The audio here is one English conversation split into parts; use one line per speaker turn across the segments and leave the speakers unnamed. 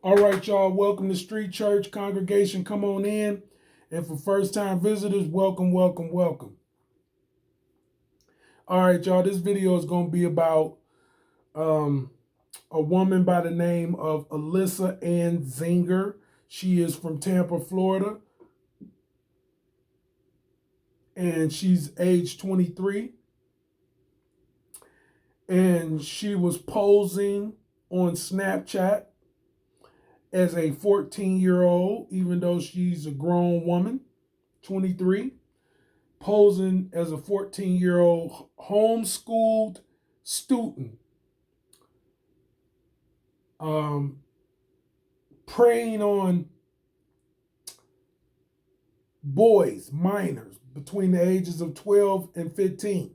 All right, y'all. Welcome to Street Church Congregation. Come on in. And for first time visitors, welcome, welcome, welcome. All right, y'all. This video is going to be about a woman by the name of Alyssa Ann Zinger. She is from Tampa, Florida. And she's age 23. And she was posing on Snapchat as a 14-year-old, even though she's a grown woman, 23, posing as a 14-year-old homeschooled student, um, preying on boys, minors, between the ages of 12 and 15.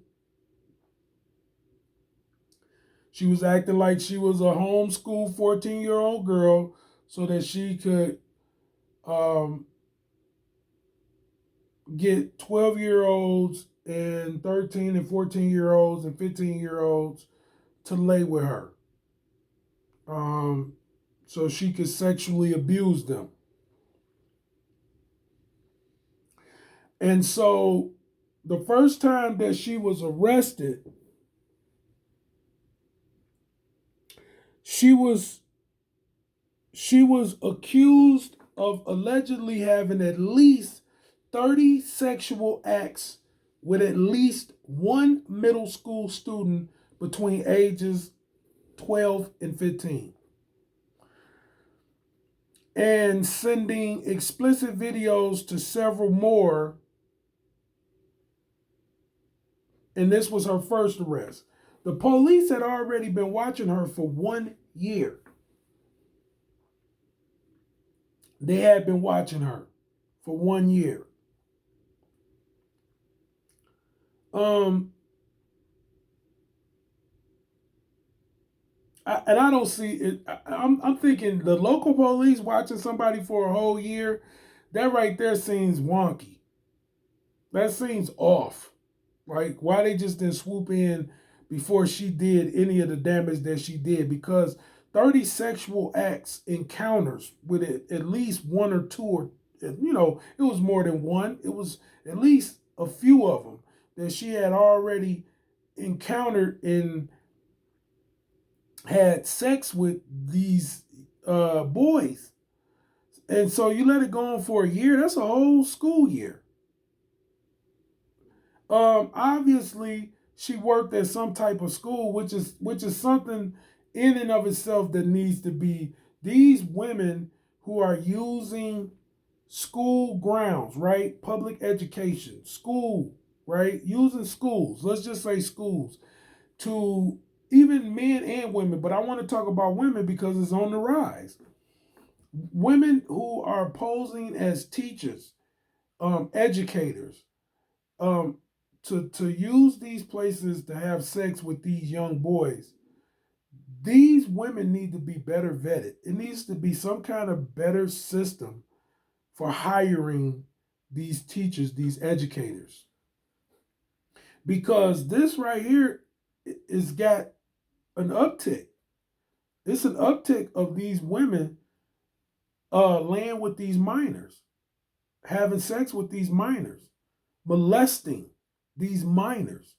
She was acting like she was a homeschooled 14-year-old girl so that she could get 12-year-olds and 13 and 14-year-olds and 15-year-olds to lay with her, so she could sexually abuse them. And so the first time that she was arrested, she was accused of allegedly having at least 30 sexual acts with at least one middle school student between ages 12 and 15. And sending explicit videos to several more. And this was her first arrest. The police had already been watching her for 1 year. They had been watching her for 1 year. And I don't see it. I'm thinking the local police watching somebody for a whole year, that right there seems wonky. That seems off. Like, why they just didn't swoop in before she did any of the damage that she did? Because 30 sexual acts, encounters with at least one or two, or, it was more than one. It was at least a few of them that she had already encountered and had sex with these boys. And so you let it go on for a year, that's a whole school year. Obviously, she worked at some type of school, which is something in and of itself that needs to be. These women who are using school grounds, right? Public education, school, right? Using schools, let's just say schools, to even men and women, but I want to talk about women because it's on the rise. Women who are posing as teachers, educators, um, to use these places to have sex with these young boys. These women need to be better vetted. It needs to be some kind of better system for hiring these teachers, these educators. Because this right here is got an uptick. It's an uptick of these women laying with these minors, having sex with these minors, molesting these minors.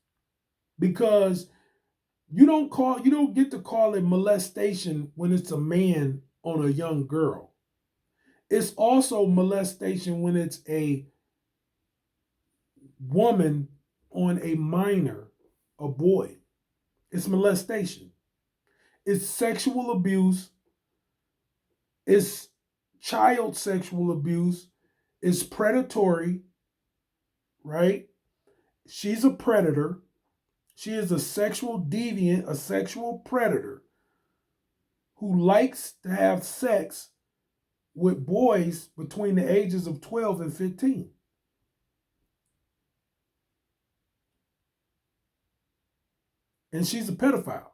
Because you don't get to call it molestation when it's a man on a young girl. It's also molestation when it's a woman on a minor, a boy. It's molestation. It's sexual abuse. It's child sexual abuse. It's predatory, right? She's a predator. She is a sexual deviant, a sexual predator who likes to have sex with boys between the ages of 12 and 15. And she's a pedophile.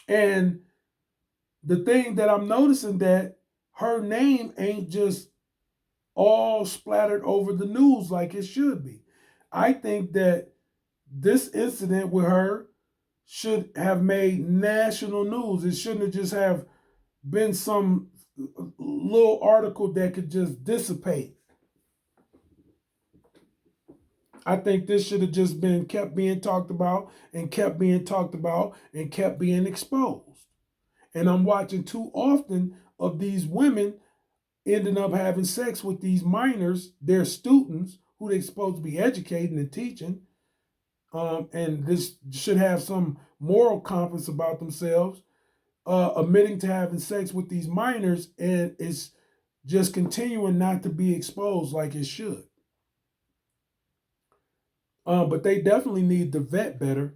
And the thing that I'm noticing, that her name ain't just all splattered over the news like it should be. I think that this incident with her should have made national news. It shouldn't have just have been some little article that could just dissipate. I think this should have just been kept being talked about and kept being talked about and kept being exposed. And I'm watching too often of these women ending up having sex with these minors, their students, who they're supposed to be educating and teaching. And this should have some moral compass about themselves, admitting to having sex with these minors, and it's just continuing not to be exposed like it should. But they definitely need to vet better,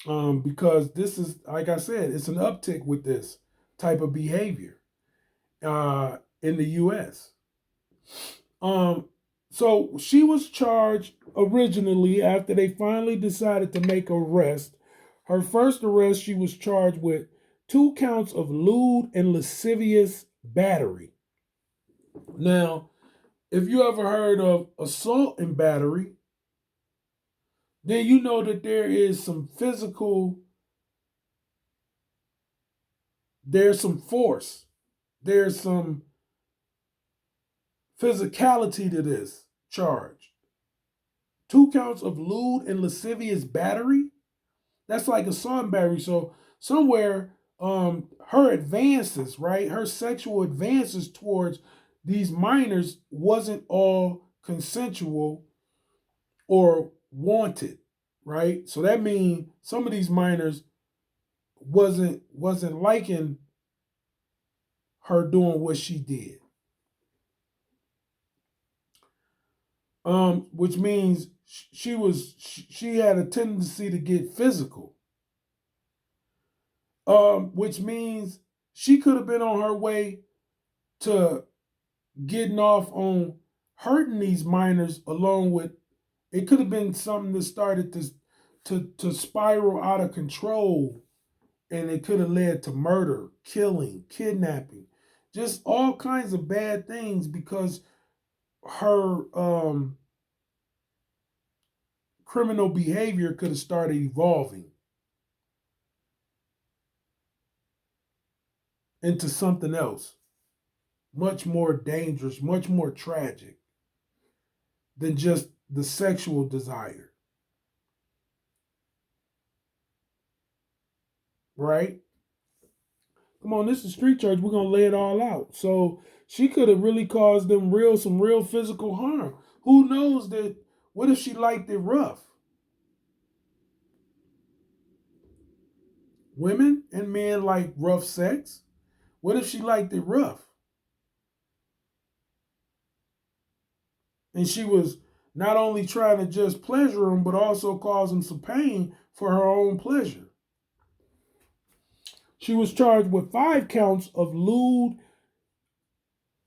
because this is, like I said, it's an uptick with this type of behavior in the U.S. Um, so she was charged originally after they finally decided to make an arrest. Her first arrest, she was charged with 2 counts of lewd and lascivious battery. Now, if you ever heard of assault and battery, then you know that there is some physical, there's some force, there's some physicality to this charge. 2 counts of lewd and lascivious battery. That's like assault and battery. So somewhere, her advances, right, her sexual advances towards these minors wasn't all consensual or wanted, right? So that means some of these minors wasn't liking her doing what she did. Which means she had a tendency to get physical. Which means she could have been on her way to getting off on hurting these minors, along with, it could have been something that started to spiral out of control, and it could have led to murder, killing, kidnapping, just all kinds of bad things, because her criminal behavior could have started evolving into something else, much more dangerous, much more tragic than just the sexual desire, right? Come on, this is street church. We're gonna lay it all out. So she could have really caused them some real physical harm. Who knows that? What if she liked it rough? Women and men like rough sex. What if she liked it rough? And she was not only trying to just pleasure him, but also cause him some pain for her own pleasure. She was charged with 5 counts of lewd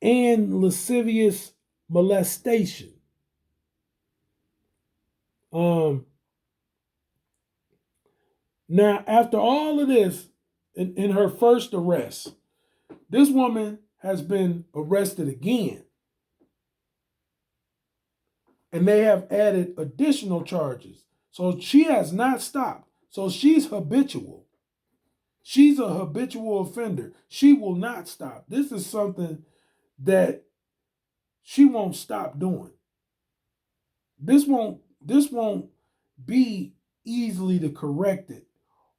and lascivious molestation. Um, Now, after all of this, in her first arrest, this woman has been arrested again. And they have added additional charges. So she has not stopped. So she's habitual. She's a habitual offender. She will not stop. This is something that she won't stop doing. This won't be easily to correct it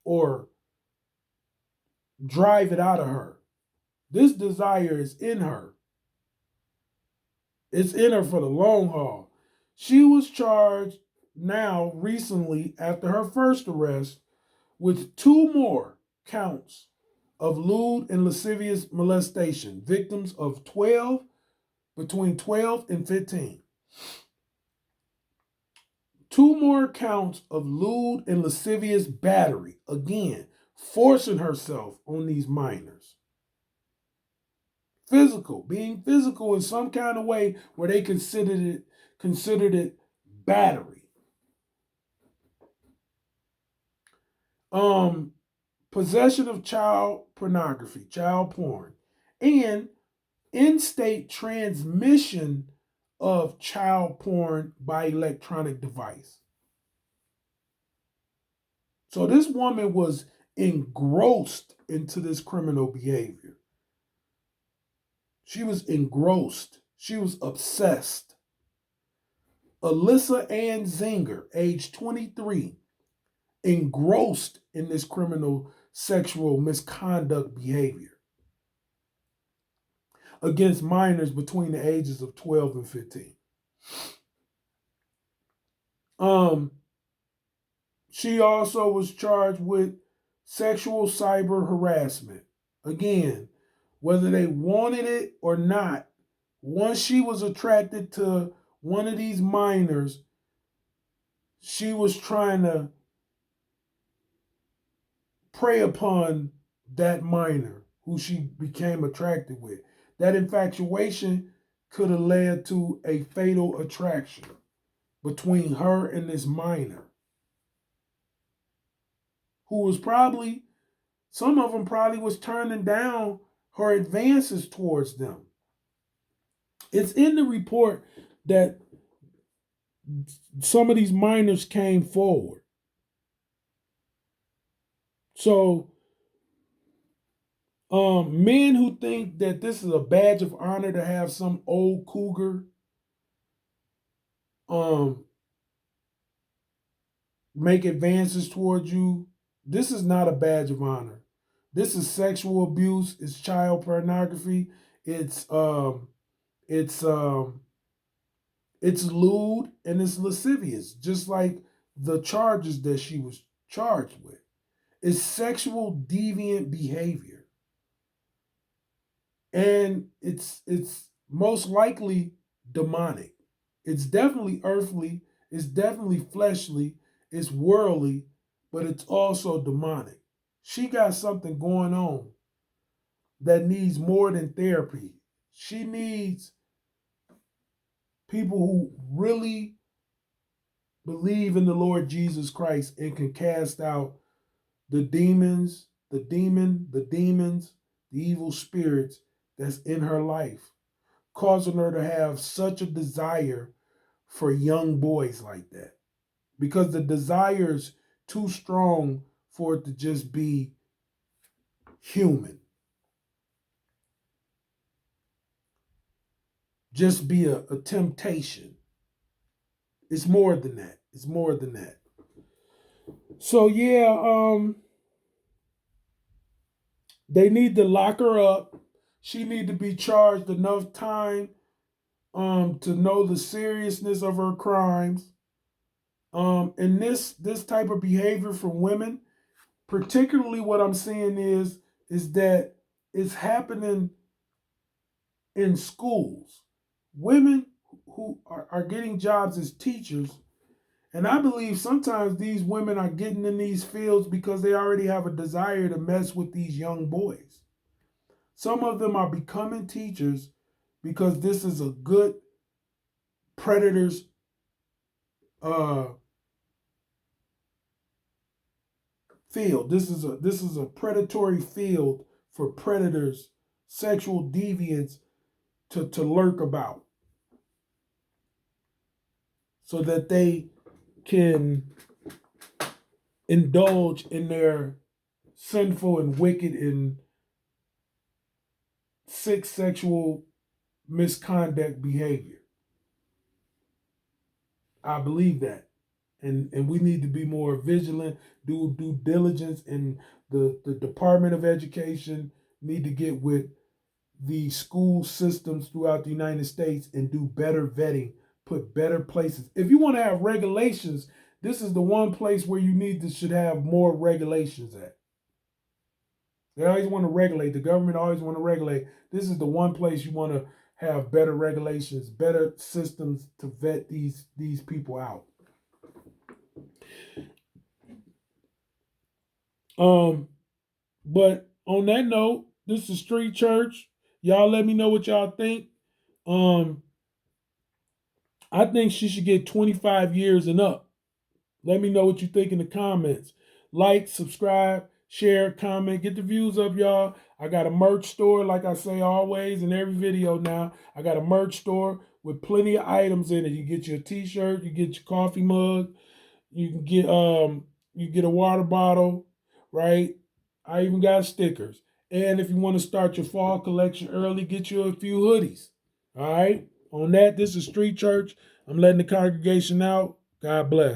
or drive it out of her. This desire is in her. It's in her for the long haul. She was charged now recently after her first arrest with 2 more counts of lewd and lascivious molestation, victims of between 12 and 15. 2 more counts of lewd and lascivious battery, again, forcing herself on these minors. Being physical in some kind of way where they considered it battery. Um, Possession of child pornography, child porn, and in-state transmission of child porn by electronic device. So this woman was engrossed into this criminal behavior. She was engrossed. She was obsessed. Alyssa Ann Zinger, age 23, engrossed in this criminal sexual misconduct behavior against minors between the ages of 12 and 15. She also was charged with sexual cyber harassment. Again, whether they wanted it or not, once she was attracted to one of these minors, she was trying to prey upon that minor who she became attracted with. That infatuation could have led to a fatal attraction between her and this minor, who was probably, some of them probably was turning down her advances towards them. It's in the report that some of these minors came forward. So, men who think that this is a badge of honor to have some old cougar um, make advances towards you, this is not a badge of honor. This is sexual abuse. It's child pornography. It's um, it's um, it's lewd and it's lascivious, just like the charges that she was charged with. It's sexual deviant behavior, and it's most likely demonic. It's definitely earthly. It's definitely fleshly. It's worldly, but it's also demonic. She got something going on that needs more than therapy. She needs people who really believe in the Lord Jesus Christ and can cast out the demons, the evil spirits that's in her life, causing her to have such a desire for young boys like that. Because the desire is too strong for it to just be human, just be a temptation. It's more than that. It's more than that. So yeah, they need to lock her up. She need to be charged enough time to know the seriousness of her crimes. And this type of behavior from women, particularly what I'm seeing is that it's happening in schools. Women who are getting jobs as teachers, and I believe sometimes these women are getting in these fields because they already have a desire to mess with these young boys. Some of them are becoming teachers because this is a good predators uh, field. This is a predatory field for predators, sexual deviants to lurk about, so that they can indulge in their sinful and wicked and sick sexual misconduct behavior. I believe that. And we need to be more vigilant, do due diligence, and the Department of Education need to get with the school systems throughout the United States and do better vetting, put better places. If you want to have regulations, this is the one place where you need to should have more regulations at. They always want to regulate. The government always want to regulate. This is the one place you want to have better regulations, better systems to vet these people out. Um, but on that note, this is Street Church. Y'all let me know what y'all think. Um, I think she should get 25 years and up. Let me know what you think in the comments. Like, subscribe, share, comment, get the views up, y'all. I got a merch store, like I say always in every video now. I got a merch store with plenty of items in it. You get your t-shirt, you get your coffee mug, you can get You get a water bottle, right? I even got stickers. And if you want to start your fall collection early, get you a few hoodies. All right. On that, this is Street Church. I'm letting the congregation out. God bless.